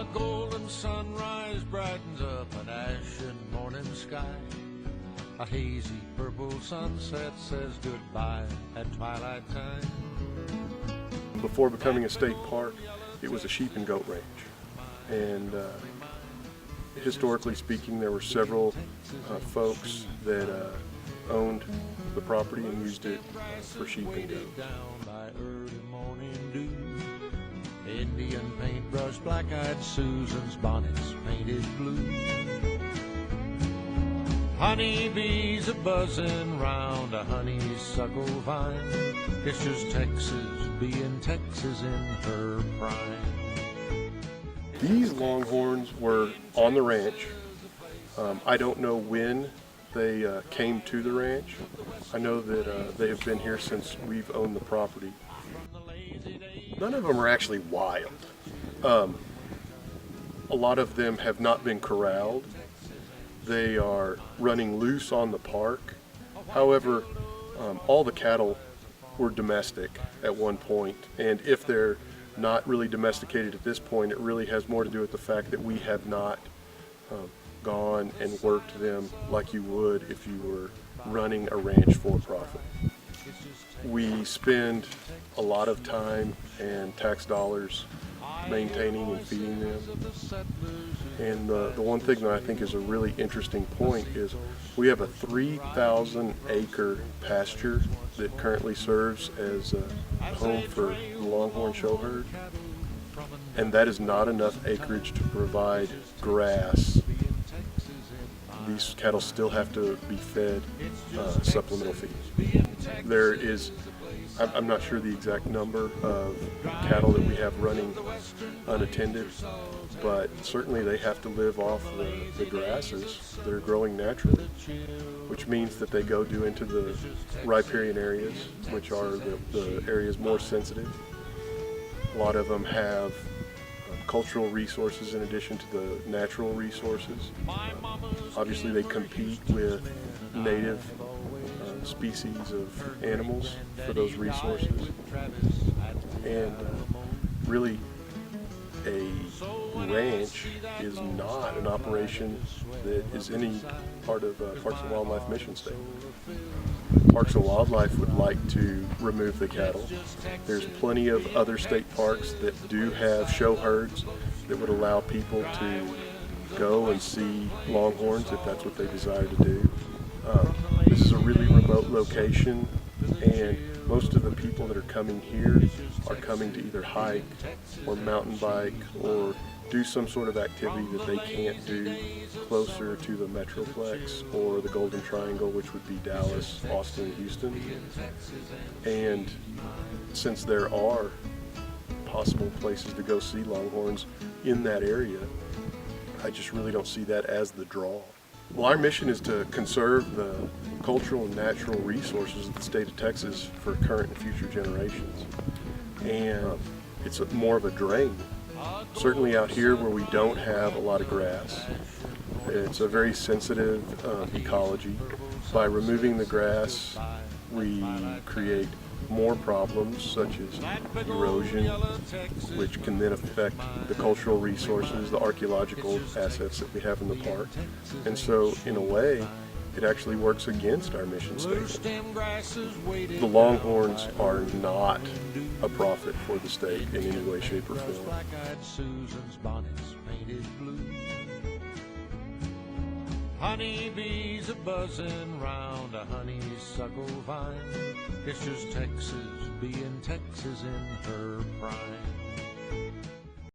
A golden sunrise brightens up an ashen morning sky. A hazy purple sunset says goodbye at twilight time. Before becoming a state park, it was a sheep and goat ranch. And historically speaking, there were several folks that owned the property and used it for sheep and goat. Indian paintbrush, black-eyed Susan's bonnets painted blue. Honeybees a buzzing round a honeysuckle vine. It's just Texas being Texas in her prime. These Longhorns were on the ranch. I don't know when they came to the ranch. I know that they have been here since we've owned the property. None of them are actually wild. A lot of them have not been corralled. They are running loose on the park. However, all the cattle were domestic at one point, and if they're not really domesticated at this point, it really has more to do with the fact that we have not gone and worked them like you would if you were running a ranch for profit. We spend a lot of time and tax dollars maintaining and feeding them. And the one thing that I think is a really interesting point is we have a 3,000 acre pasture that currently serves as a home for the Longhorn show herd. And that is not enough acreage to provide grass. These cattle still have to be fed supplemental feed. There is, I'm not sure the exact number of cattle that we have running unattended, but certainly they have to live off the grasses that are growing naturally, which means that they go due into the riparian areas, which are the areas more sensitive. A lot of them have cultural resources in addition to the natural resources. Obviously they compete with native species of animals for those resources. And really a ranch is not an operation that is any part of Parks and Wildlife mission statement. Parks and Wildlife would like to remove the cattle. There's plenty of other state parks that do have show herds that would allow people to go and see longhorns if that's what they desire to do. This is a really remote location, and most of the people that are coming here are coming to either hike or mountain bike or do some sort of activity that they can't do closer to the Metroplex or the Golden Triangle, which would be Dallas, Austin, and Houston. And since there are possible places to go see longhorns in that area, I just really don't see that as the draw. Well, our mission is to conserve the cultural and natural resources of the state of Texas for current and future generations. And it's more of a drain. Certainly out here where we don't have a lot of grass, it's a very sensitive ecology. By removing the grass, we create more problems such as erosion, which can then affect the cultural resources, the archaeological assets that we have in the park. And so, in a way, it actually works against our mission statement. The Longhorns are not a profit for the state in any way, shape, or form. Honeybees a buzzing round a honeysuckle vine. It's just Texas being Texas in her prime.